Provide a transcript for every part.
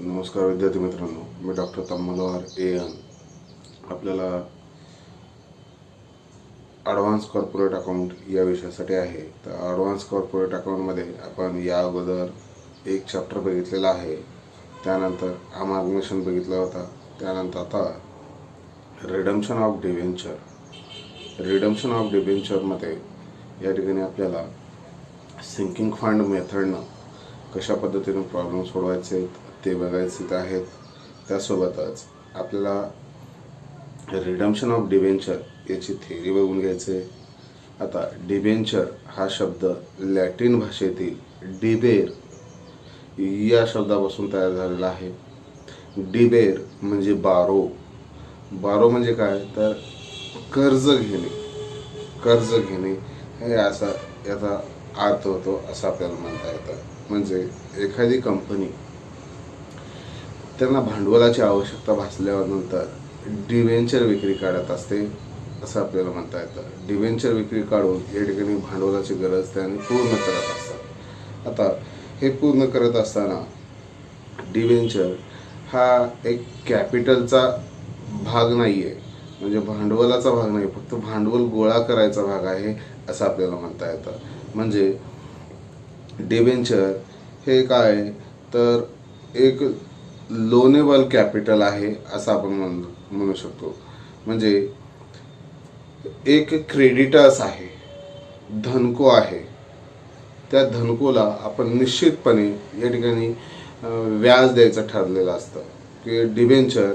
नमस्कार विद्यार्थी मित्रांनो, मी डॉक्टर तम्मलवार एन. आपल्याला ॲडव्हान्स कॉर्पोरेट अकाउंट या विषयासाठी आहे. तर ॲडव्हान्स कॉर्पोरेट अकाउंटमध्ये आपण या अगोदर एक चॅप्टर बघितलेला आहे, त्यानंतर अमार्गमेशन बघितला होता, त्यानंतर आता रिडम्पशन ऑफ डिबेंचरमध्ये या ठिकाणी आपल्याला सिंकिंग फंड मेथडनं कशा पद्धतीने प्रॉब्लेम सोडवायचे ते बघायचे आहेत. त्यासोबतच आपल्याला रिडम्पशन ऑफ डिबेंचर याची थेअरी बघून घ्यायचे. आता डिबेंचर हा शब्द लॅटिन भाषेतील डिबेर या शब्दापासून तयार झालेला आहे. डिबेर म्हणजे बारो म्हणजे काय, तर कर्ज घेणे हे असा याचा अर्थ होतो असं आपल्याला म्हणता येतं. म्हणजे एखादी कंपनी त्यांना भांडवलाची आवश्यकता भासल्यानंतर डिबेंचर विक्री काढत असते असं आपल्याला म्हणता येतं. डिबेंचर विक्री काढून या ठिकाणी भांडवलाची गरज त्याने पूर्ण करत असतात. आता हे पूर्ण करत असताना डिबेंचर हा एक कॅपिटलचा भाग नाही आहे, म्हणजे भांडवलाचा भाग नाही, फक्त भांडवल गोळा करायचा भाग आहे असं आपल्याला म्हणता येतं. म्हणजे डिबेंचर हे काय, तर एक लोनेबल कॅपिटल आहे असं आपण म्हणू शकतो. म्हणजे एक क्रेडिटर्स आहे, धनको आहे, त्या धनकोला आपण निश्चितपणे या ठिकाणी व्याज द्यायचं ठरलेलं असतं. की डिबेंचर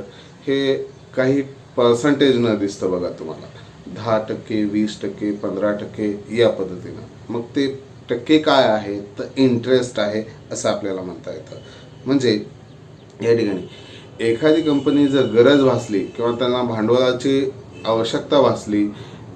हे काही पर्सेंटेज न दिसतं बघा तुम्हाला, 10%, 20%, 15% या पद्धतीनं. मग ते टक्के काय आहे, तर इंटरेस्ट आहे असं आपल्याला म्हणता येतं. म्हणजे या ठिकाणी एखादी कंपनी जर गरज भासली किंवा त्यांना भांडवलाची आवश्यकता भासली,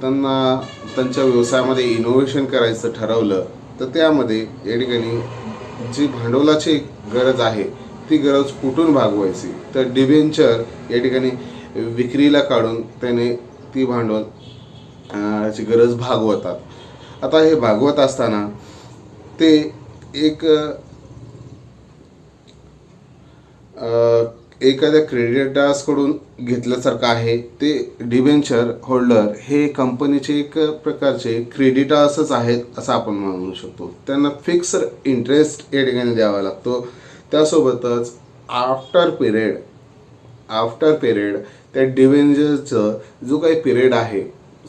त्यांना त्यांच्या व्यवसायामध्ये इनोव्हेशन करायचं ठरवलं, तर त्यामध्ये या ठिकाणी जी भांडवलाची गरज आहे ती गरज कुठून भागवायची, तर डिबेंचर या ठिकाणी विक्रीला काढून त्याने ती भांडवल गरज भागवतात. आता हे भागवत असताना ते एक एखाद्या क्रेडिटर्सकडून घेतल्यासारखं आहे. ते डिबेंचर होल्डर हे कंपनीचे एक प्रकारचे क्रेडिटर्सच आहेत असं आपण म्हणू शकतो. त्यांना फिक्स्ड इंटरेस्ट या ठिकाणी द्यावा लागतो. त्यासोबतच आफ्टर पिरियड त्या डिबेंचरचं जो काही पिरियड आहे,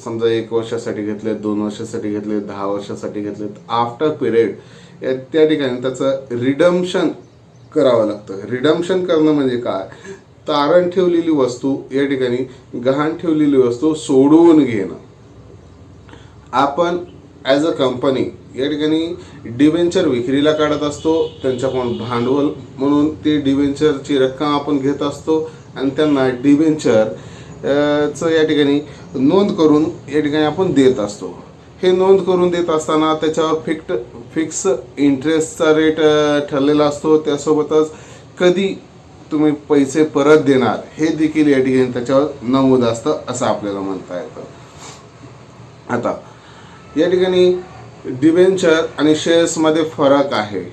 समजा 1 वर्षासाठी घेतले, 2 वर्षासाठी घेतले, 10 वर्षासाठी घेतले, आफ्टर पिरियड त्या ठिकाणी त्याचं रिडम्पशन करावं लागतं. रिडम्पशन करणं म्हणजे काय, तारण ठेवलेली वस्तू या ठिकाणी, गहाण ठेवलेली वस्तू सोडवून घेणं. आपण ॲज अ कंपनी या ठिकाणी डिबेंचर विक्रीला काढत असतो, त्यांच्याकडून भांडवल म्हणून ती डिबेंचरची रक्कम आपण घेत असतो आणि त्यांना डिबेंचर चं या ठिकाणी नोंद करून या ठिकाणी आपण देत असतो. हे नोंद करून देत असताना त्याच्यावर फिक्स इंटरेस्टचा रेट ठरलेला असतो. त्यासोबतच कधी तुम्ही पैसे परत देणार हे देखील या ठिकाणी त्याच्यावर नमूद असतं असं आपल्याला म्हणता येतं. आता या ठिकाणी डिबेंचर आणि शेअर्समध्ये फरक आहे.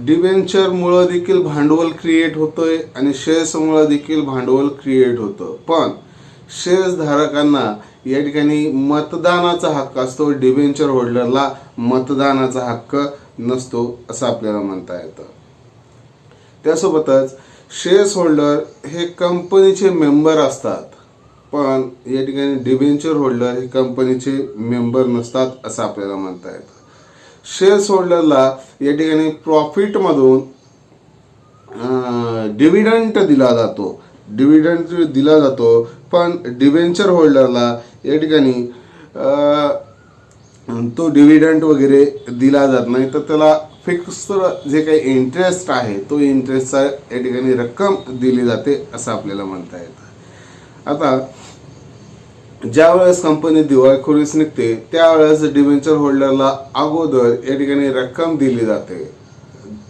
डिबेंचरमुळं देखील भांडवल क्रिएट होतंय आणि शेअर्समुळं देखील भांडवल क्रिएट होतं. पण शेअर्स धारकांना या ठिकाणी मतदानाचा हक्क असतो, डिबेंचर होल्डरला मतदानाचा हक्क नसतो असं आपल्याला म्हणता येतं. त्यासोबतच शेअर्स होल्डर हे कंपनीचे मेंबर असतात, पण या ठिकाणी डिबेंचर होल्डर हे कंपनीचे मेंबर नसतात असं आपल्याला म्हणता येतं. शेअर्स होल्डरला या ठिकाणी प्रॉफिटमधून डिव्हिडंड दिला जातो, पण डिबेंचर होल्डरला या ठिकाणी तो डिव्हिडंड वगैरे दिला जात नाही. तर त्याला फिक्स्ड जे काही इंटरेस्ट आहे तो इंटरेस्टचा या ठिकाणी रक्कम दिली जाते असं आपल्याला म्हणता येतं. आता ज्या वेळेस कंपनी दिवाळखोरीस निघते त्यावेळेस डिबेंचर होल्डरला अगोदर या ठिकाणी रक्कम दिली जाते,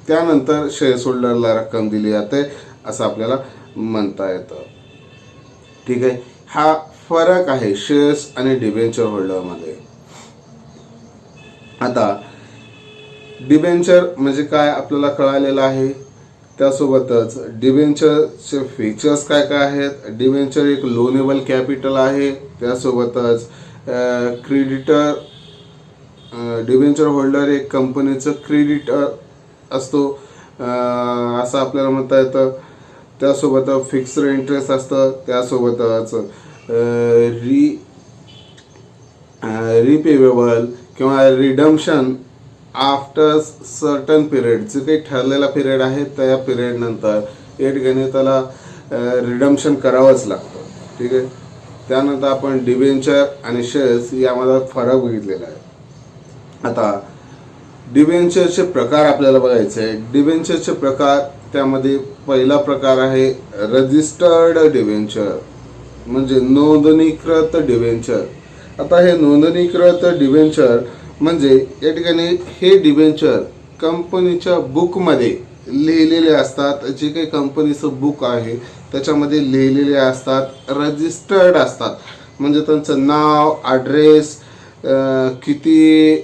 त्यानंतर शेअर्स होल्डरला रक्कम दिली जाते असं आपल्याला म्हणता येतं. ठीक आहे, हा फरक आहे शेअर्स आणि डिबेंचर होल्डरमध्ये. आता डिबेंचर म्हणजे काय आपल्याला कळालेलं आहे. त्यासोबतच डिबेंचरचे फीचर्स काय काय आहेत. डिबेंचर एक लोनेबल कॅपिटल आहे. त्यासोबतच क्रेडिटर, डिबेंचर होल्डर एक कंपनीचं क्रेडिटर असतो असं आपल्याला म्हणता येतं. त्यासोबत फिक्स्ड इंटरेस्ट असतं. त्यासोबतच रिपेवेबल किंवा रिडम्पशन आफ्टर सर्टन पिरियड, जे काही ठरलेला पिरियड आहे त्या पिरियड नंतर या ठिकाणी त्याला रिडम्पशन करावंच लागतं. ठीक आहे. त्यानंतर आपण डिबेंचर आणि शेअर्स यामध्ये फरक बघितलेला आहे. आता डिबेंचरचे प्रकार आपल्याला बघायचे आहे. डिबेंचरचे प्रकार, त्यामध्ये पहिला प्रकार आहे रजिस्टर्ड डिबेंचर, म्हणजे नोंदणीकृत डिबेंचर. आता हे नोंदणीकृत डिबेंचर म्हणजे या ठिकाणी हे डिबेंचर कंपनीच्या बुकमध्ये लिहिलेले असतात. जे काही कंपनीचं बुक आहे त्याच्यामध्ये लिहिलेले असतात, रजिस्टर्ड असतात. म्हणजे त्यांचं नाव, ॲड्रेस, किती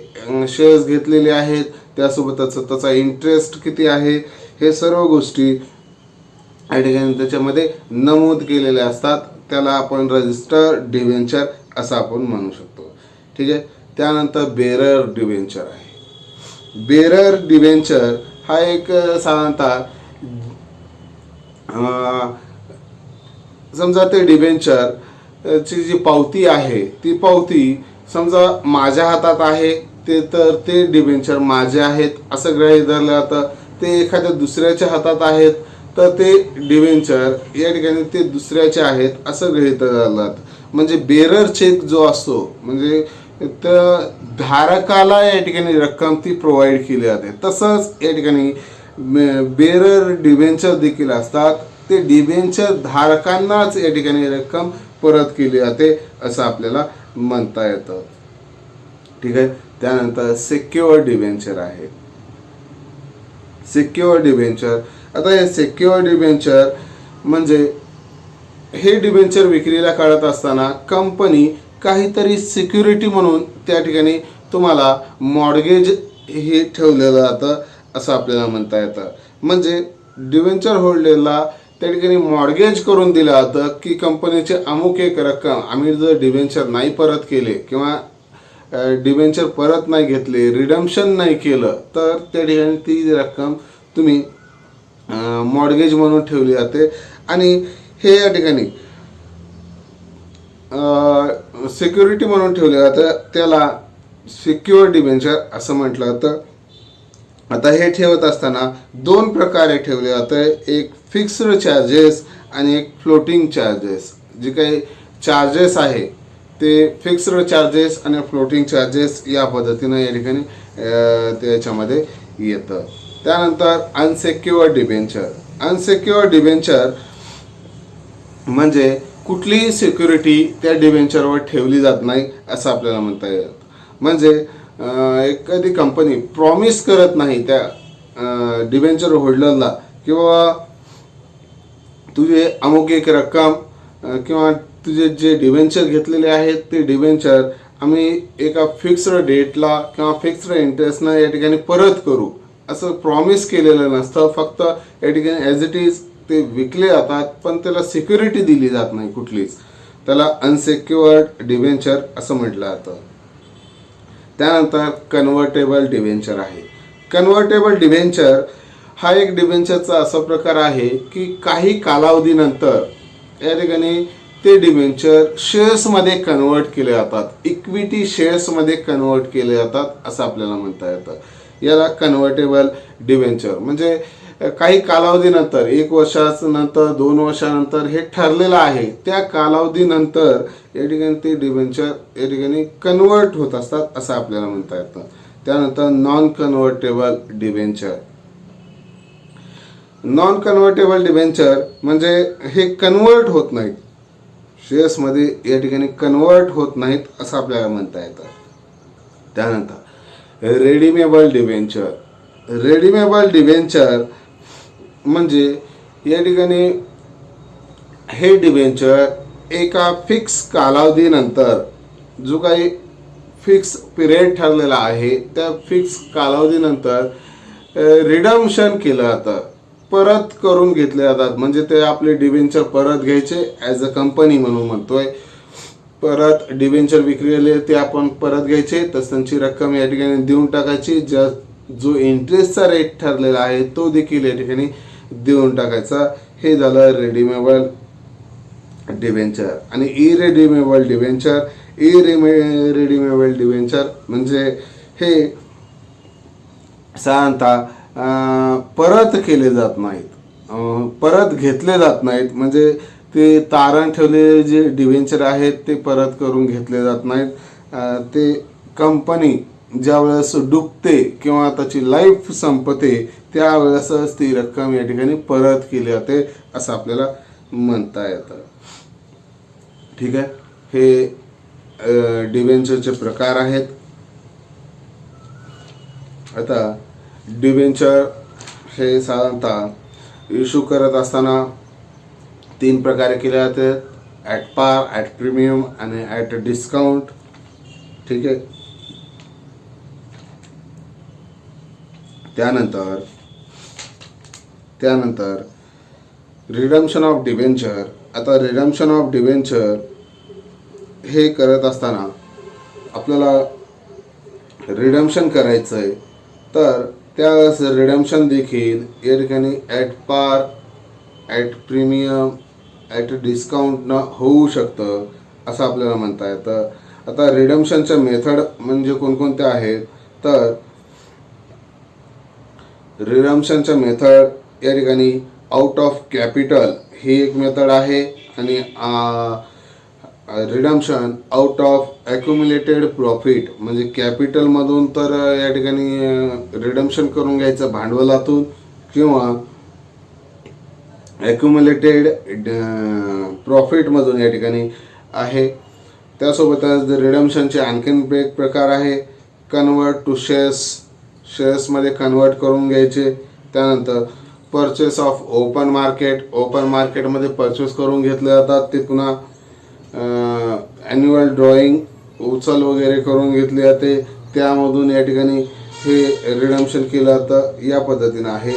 शेअर्स घेतलेले आहेत, त्यासोबतच त्याचा इंटरेस्ट किती आहे, हे सर्व गोष्टी या ठिकाणी त्याच्यामध्ये नमूद केलेल्या असतात. त्याला आपण रजिस्टर्ड डिबेंचर असं आपण म्हणू शकतो. ठीक आहे. त्यानंतर बेरर डिबेंचर आहे. बेरर डिबेंचर हा एक साधारणतः समजा ते डिबेंचर ची जी पावती आहे ती पावती समजा माझ्या हातात आहे, ते डिबेंचर माझे आहेत असं गृहीत धरलं जातं. ते एखाद्या दुसऱ्याच्या हातात आहेत तर ते डिबेंचर या ठिकाणी ते दुसऱ्याचे आहेत असं गृहीत धरलं जातं. म्हणजे बेरर चेक जो असतो, म्हणजे तर धारकाला या ठिकाणी रक्कम ती प्रोव्हाइड केली जाते. तसंच या ठिकाणी बेरर डिबेंचर देखील असतात. ते डिबेंचर धारकांनाच या ठिकाणी रक्कम परत केली जाते असं आपल्याला म्हणता येतं. ठीक आहे. त्यानंतर सिक्युअर डिबेंचर आहे. सिक्युअर डिबेंचर, आता हे सिक्युअर डिबेंचर म्हणजे हे डिबेंचर विक्रीला काढत असताना कंपनी काहीतरी सिक्युरिटी म्हणून त्या ठिकाणी तुम्हाला मॉर्गेज हे ठेवलेलं जातं असं आपल्याला म्हणता येतं. म्हणजे डिबेंचर होल्डरला त्या ठिकाणी मॉर्गेज करून दिलं जातं की कंपनीचे अमुक एक रक्कम आम्ही जर डिबेंचर नाही परत केले किंवा डिबेंचर परत नाही घेतले, रिडम्पशन नाही केलं, तर त्या ठिकाणी ती रक्कम तुम्ही मॉर्गेज म्हणून ठेवली जाते. आणि हे या ठिकाणी सिक्युरिटी म्हणून ठेवले जातं, त्याला सिक्युअर डिबेंचर असं म्हटलं जातं. आता हे ठेवत असताना दोन प्रकारे ठेवले जातं, एक फिक्स्ड चार्जेस आणि एक फ्लोटिंग चार्जेस. जे काही चार्जेस आहे ते फिक्स्ड चार्जेस आणि फ्लोटिंग चार्जेस या पद्धतीनं या ठिकाणी त्याच्यामध्ये येतं. त्यानंतर अनसिक्युअर्ड डिबेंचर. अनसिक्युअर्ड डिबेंचर म्हणजे कुठलीही सिक्युरिटी त्या डिबेंचरवर ठेवली जात नाही असं आपल्याला म्हणता येईल. म्हणजे एखादी कंपनी प्रॉमिस करत नाही त्या डिबेंचर होल्डरला किंवा तुझे अमुक एक रक्कम किंवा तुझे जे डिबेंचर घेतलेले आहेत ते डिबेंचर आम्ही एका फिक्स्ड डेटला किंवा फिक्स्ड इंटरेस्टनं या ठिकाणी परत करू असं प्रॉमिस केलेलं नसतं. फक्त या ठिकाणी ॲज इट इज ते विकले जातात, पण त्याला सिक्युरिटी दिली जात नाही कुठलीच. त्याला अनसिक्युअर्ड डिबेंचर असं म्हटलं जातं. त्यानंतर कन्व्हर्टेबल डिबेंचर आहे. कन्व्हर्टेबल डिबेंचर हा एक डिबेंचरचा असा प्रकार आहे की काही कालावधीनंतर या ठिकाणी ते डिबेंचर शेअर्समध्ये कन्वर्ट केले जातात, इक्विटी शेअर्समध्ये कन्वर्ट केले जातात असं आपल्याला म्हणता येतं. याला कन्व्हर्टेबल डिबेंचर म्हणजे काही कालावधीनंतर, 1 वर्षानंतर, 2 वर्षानंतर हे ठरलेलं आहे, त्या कालावधीनंतर या ठिकाणी ते डिबेंचर या ठिकाणी कन्वर्ट होत असतात असं आपल्याला म्हणता येतं. त्यानंतर non convertible debenture. Non convertible debenture म्हणजे हे कन्वर्ट होत नाहीत, शेअर्समध्ये या ठिकाणी कन्वर्ट होत नाहीत असं आपल्याला म्हणता येतं. त्यानंतर रेडीमेबल डिबेंचर. रेडीमेबल डिबेंचर म्हणजे या ठिकाणी हे डिबेंचर एका फिक्स कालावधीनंतर, जो काही फिक्स पिरियड ठरलेला आहे त्या फिक्स कालावधीनंतर रिडम्पशन केलं जातं. परत करून घेतले जातात. म्हणजे ते आपले डिबेंचर परत घ्यायचे ॲज अ कंपनी म्हणून म्हणतोय. परत डिबेंचर विक्रीले ते आपण परत घ्यायचे, तर त्यांची रक्कम या ठिकाणी देऊन टाकायची. जो इंटरेस्टचा रेट ठरलेला आहे तो देखील या ठिकाणी देऊन टाकायचा. हे झालं रिडीमेबल डिबेंचर. आणि इरिडीमेबल डिबेंचर. इरिडीमेबल डिबेंचर म्हणजे हे साधारणतः परत केले जात नाहीत, परत घेतले जात नाहीत. म्हणजे ते तारण ठेवलेले जे डिबेंचर आहेत ते परत करून घेतले जात नाहीत. ते कंपनी ज्या वेळेस डुबते किंवा त्याची लाईफ संपते त्यावेळेसच ती रक्कम या ठिकाणी परत केली जाते असं आपल्याला म्हणता येतं. ठीक आहे. हे डिबेंचरचे प्रकार आहेत. आता डिबेंचर हे साधारणतः इश्यू करत असताना 3 प्रकारे केले जातात. ॲट पार, ॲट प्रीमियम आणि ॲट डिस्काउंट. ठीक आहे. त्यानंतर रिडम्पशन ऑफ डिबेंचर. आता रिडम्पशन ऑफ डिबेंचर हे करत असताना आपल्याला रिडम्पशन करायचं आहे, तर त्यावेळेस रिडम्पशन देखील या ठिकाणी at par, at premium, at discount न होऊ शकतं असं आपल्याला म्हणता येतं. आता रिडम्पशनच्या मेथड म्हणजे कोणकोणत्या आहेत, तर रिडम्पशनच्या मेथड या ठिकाणी आउट ऑफ कॅपिटल ही एक मेथड आहे. आणि रिडम्पशन आउट ऑफ ॲक्युम्युलेटेड प्रॉफिट म्हणजे कॅपिटलमधून तर या ठिकाणी रिडम्पशन करून घ्यायचं भांडवलातून, किंवा ॲक्युम्युलेटेड प्रॉफिटमधून या ठिकाणी आहे. त्यासोबतच रिडम्पशनचे आणखीन एक प्रकार आहे कन्वर्ट टू शेअर्स. शेअर्समध्ये कन्वर्ट करून घ्यायचे. त्यानंतर purchase of open market. Open मार्केटमध्ये परचेस करून घेतले जातात. ते पुन्हा ॲन्युअल ड्रॉईंग उचल वगैरे करून घेतली जाते, त्यामधून या ठिकाणी हे रिडम्पशन केलं जातं. या पद्धतीनं आहे.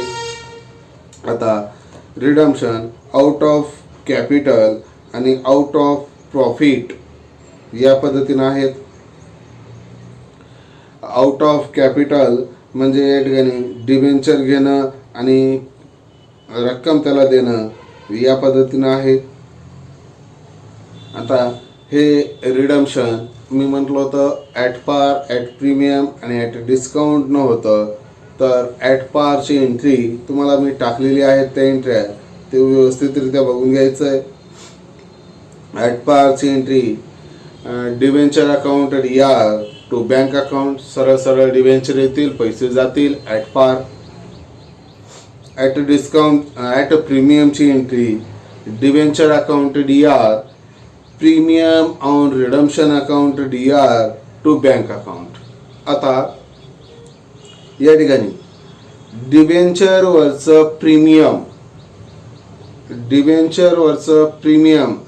आता रिडम्पशन आउट ऑफ कॅपिटल आणि आउट ऑफ प्रॉफिट या पद्धतीनं आहेत. आउट ऑफ कॅपिटल म्हणजे या ठिकाणी डिबेंचर घेणं आणि रक्कम त्याला देणं या पद्धतीनं आहे. आता हे रिडम्पशन मी म्हटलं होतं ॲट पार, ॲट प्रीमियम आणि ॲट डिस्काउंट न होतं. तर ॲट पारची एंट्री तुम्हाला मी टाकलेली आहेत, त्या एंट्र्या ते व्यवस्थितरित्या बघून घ्यायचं आहे. ॲट पारची एंट्री डिबेंचर अकाउंट या टू बँक अकाउंट. सरळ डिबेंचर येतील, पैसे जातील at par. At discount, at प्रीमियमची entry debenture account DR, premium on redemption account DR to bank account. आता या ठिकाणी डिबेंचरवरचं प्रीमियम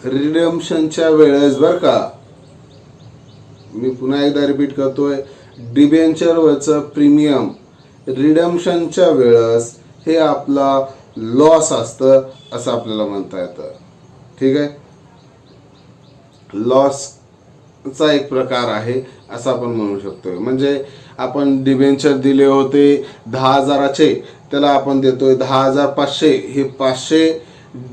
रिडम्पशनच्या वेळेस बरं का, मी पुन्हा एकदा रिपीट करतोय, डिबेंचरवरचं प्रीमियम रिडम्पशनच्या वेळेस हे आपला लॉस असतं असं आपल्याला म्हणता येतं. ठीक आहे. लॉसचा एक प्रकार आहे असं आपण म्हणू शकतो. म्हणजे आपण डिबेंचर दिले होते 10,000चे, त्याला आपण देतोय 10,500. हे 500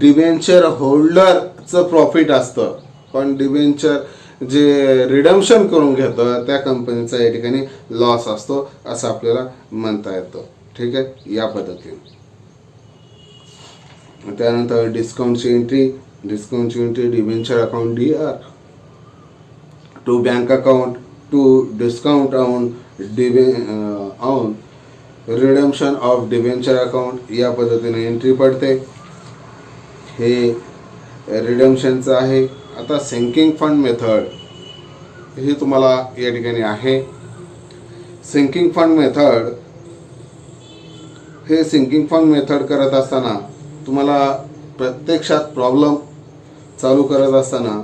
डिबेंचर होल्डरचं प्रॉफिट असतं, पण डिबेंचर जे रिडम्पशन करून घेतं त्या कंपनीचा या ठिकाणी लॉस असतो असं आपल्याला म्हणता येतं. ठीक आहे. या पद्धतीने त्यानंतर डिस्काउंटची entry. Debenture account DR to bank account to discount on redemption of debenture account या पद्धतीने एंट्री पडते. हे रिडम्पशनचं आहे. आता सिंकिंग फंड मेथड हे तुम्हाला या ठिकाणी आहे. सिंकिंग फंड मेथड करत असताना तुम्हाला प्रत्यक्षात प्रॉब्लेम चालू करत असताना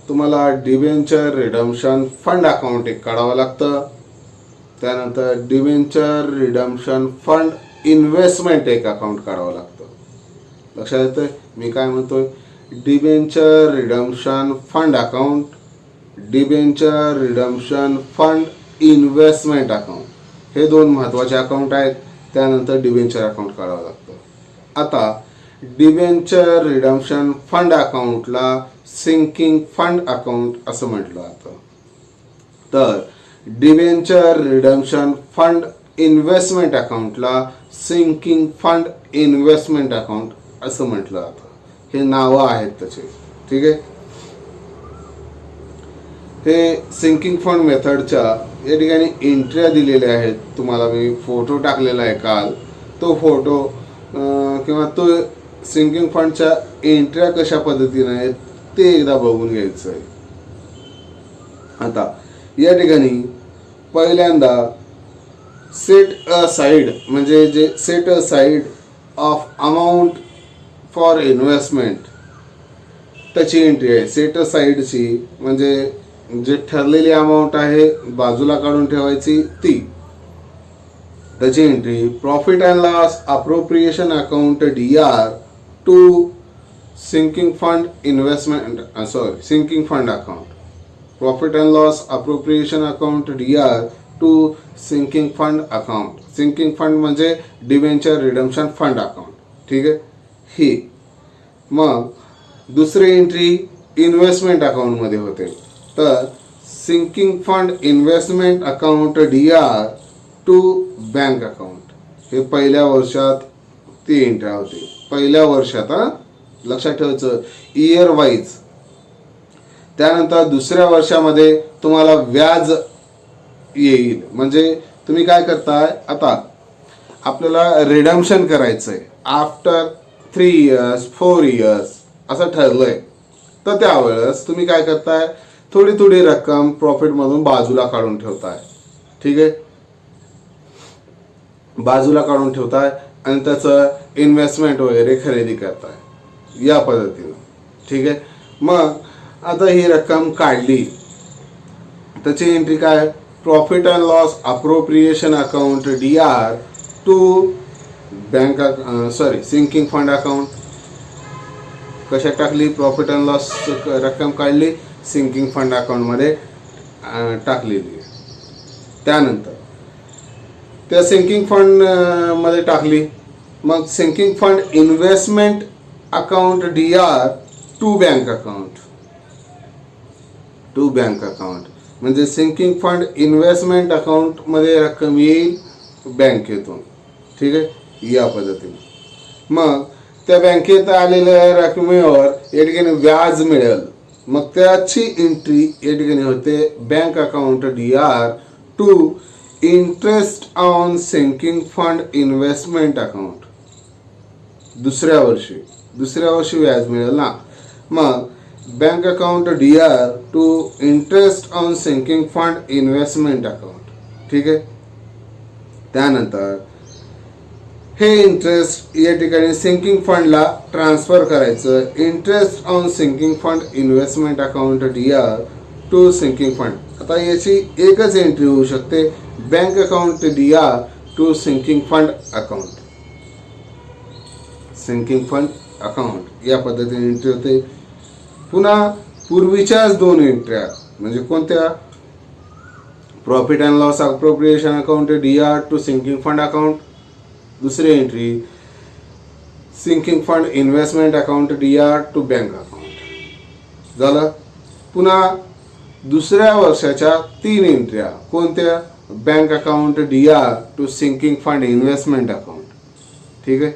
तुम्हाला डिबेंचर रिडम्पशन फंड अकाउंट एक काढावं लागतं. त्यानंतर डिबेंचर रिडम्पशन फंड इन्व्हेस्टमेंट एक अकाउंट काढावं लागतं. लक्षात येतंय मी काय म्हणतोय? Debenture redemption fund account, debenture redemption fund investment account, हे दोन महत्त्वाचे अकाउंट आहेत. त्यानंतर डिबेंचर अकाउंट काढावं लागतं. आता डिबेंचर रिडम्पशन फंड अकाउंटला सिंकिंग फंड अकाउंट असं म्हटलं जातं. तर डिबेंचर रिडम्पशन फंड इन्व्हेस्टमेंट अकाउंटला सिंकिंग फंड इन्व्हेस्टमेंट अकाउंट असं म्हटलं जातं. हे नावं आहेत त्याचे. ठीक आहे. हे सिंकिंग फंड मेथडच्या या ठिकाणी एंट्र्या दिलेल्या आहेत. तुम्हाला मी फोटो टाकलेला आहे काल. तो फोटो किंवा तो सिंकिंग फंडच्या एंट्र्या कशा पद्धतीने आहेत ते एकदा बघून घ्यायचं आहे. आता या ठिकाणी पहिल्यांदा सेट अ साईड, म्हणजे जे set a side of amount for investment, त्याची एंट्री आहे. सेट अ साईडची म्हणजे जे ठरलेली अमाऊंट आहे बाजूला काढून ठेवायची ती, त्याची entry. Profit and loss appropriation account DR to sinking fund investment sinking fund account. Profit and loss appropriation account DR to sinking fund account. Sinking fund म्हणजे डिबेंचर रिडम्पशन फंड अकाउंट. ठीक आहे. ही मग दुसरी एंट्री इन्व्हेस्टमेंट अकाउंटमध्ये होते. तर sinking fund investment account DR to bank account. हे पहिल्या वर्षात ती एंट्री होती. पहिल्या वर्षात लक्षात ठेवायचं, इयर वाईज. त्यानंतर दुसऱ्या वर्षामध्ये तुम्हाला व्याज येईल. म्हणजे तुम्ही काय करताय, आता आपल्याला रिडम्पशन करायचं आहे आफ्टर 3 इयर्स 4 इयर्स असं ठरलंय. तर त्यावेळेस तुम्ही काय करताय, थोडी थोडी रक्कम प्रॉफिटमधून बाजूला काढून ठेवताय. ठीक आहे. बाजूला काढून ठेवताय आणि त्याचं इन्व्हेस्टमेंट वगैरे खरेदी करताय या पद्धतीनं. ठीक आहे. मग आता ही रक्कम काढली, त्याची एंट्री काय, profit and loss appropriation account DR to bank sinking fund account. कशात टाकली, प्रॉफिट अँड लॉस रक्कम काढली, सिंकिंग फंड अकाउंटमध्ये टाकलेली. त्यानंतर त्या सिंकिंग फंड मध्ये टाकली. मग sinking fund investment account DR to bank account. To bank account म्हणजे सिंकिंग फंड इन्व्हेस्टमेंट अकाउंटमध्ये रक्कम येईल बँकेतून. ठीक आहे. या पद्धतीने मग त्या बँकेत आलेल्या रकमेवर या ठिकाणी व्याज मिळेल. मग त्याची एंट्री या ठिकाणी होते bank account DR to interest on sinking fund investment account. दुसऱ्या वर्षी व्याज मिळेल ना. मग bank account DR to interest on sinking fund investment account. ठीक आहे. त्यानंतर हे इंटरेस्ट या ठिकाणी सिंकिंग फंडला ट्रान्सफर करायचं. Interest on sinking fund investment account DR to sinking fund. आता याची एकच एंट्री होऊ शकते, bank account DR to sinking fund account. Sinking fund account या पद्धतीने एंट्री होते. पुन्हा पूर्वीच्याच दोन एंट्र्या म्हणजे कोणत्या, profit and loss appropriation account DR to sinking fund account. दुसरी entry sinking fund investment account DR to bank account झालं. पुन्हा दुसऱ्या वर्षाच्या 3 एंट्र्या कोणत्या, bank account DR to sinking fund investment account. ठीक आहे.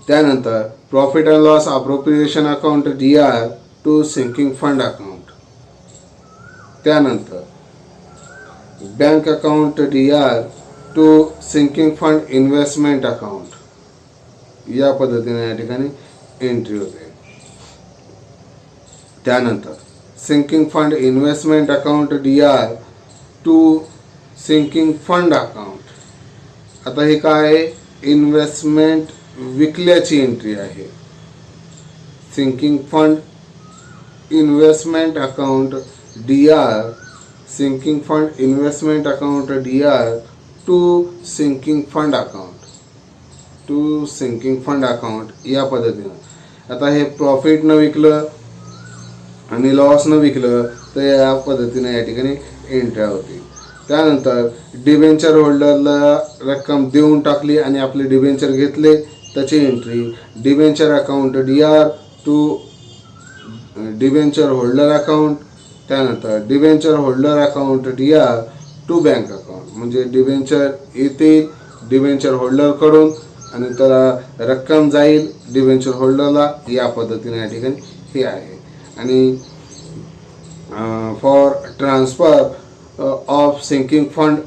त्यानंतर profit and loss appropriation account DR to sinking fund account. त्यानंतर bank account DR to sinking fund investment account. या पद्धतीने या ठिकाणी एंट्री होते. त्यानंतर sinking fund investment account DR to sinking fund account. आता हे काय आहे, इन्व्हेस्टमेंट विकल्याची एंट्री आहे. Sinking fund investment account DR sinking fund investment account DR to sinking fund account. To sinking fund account या पद्धतीनं. आता हे प्रॉफिट न विकलं आणि लॉस न विकलं तर या पद्धतीने या ठिकाणी एंट्र्या होतील. त्यानंतर डिबेंचर होल्डरला रक्कम देऊन टाकली आणि आपले डिबेंचर घेतले त्याची entry. Debenture account DR to debenture holder account. त्यानंतर debenture holder account DR to bank account. म्हणजे डिबेंचर येतील डिबेंचर होल्डरकडून आणि त्याला रक्कम जाईल डिबेंचर होल्डरला. या पद्धतीने या ठिकाणी हे आहे. आणि for transfer of sinking fund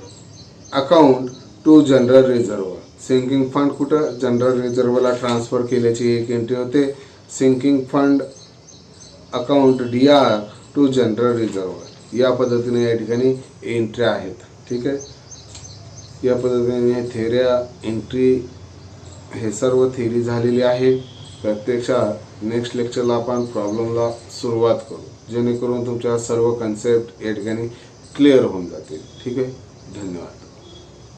account to general reserve. Sinking fund कुठं जनरल रिझर्वला ट्रान्सफर केल्याची एक एंट्री होते. Sinking fund account DR to general reserve. या पद्धतीने या ठिकाणी एंट्री आहेत. ठीक आहे. या पद्धतीने थेऱ्या एंट्री हे सर्व थेरी झालेली आहे. प्रत्यक्षात नेक्स्ट लेक्चरला आपण प्रॉब्लेमला सुरुवात करू जेणेकरून तुमच्या सर्व कन्सेप्ट या ठिकाणी क्लिअर होऊन जातील. ठीक आहे. धन्यवाद.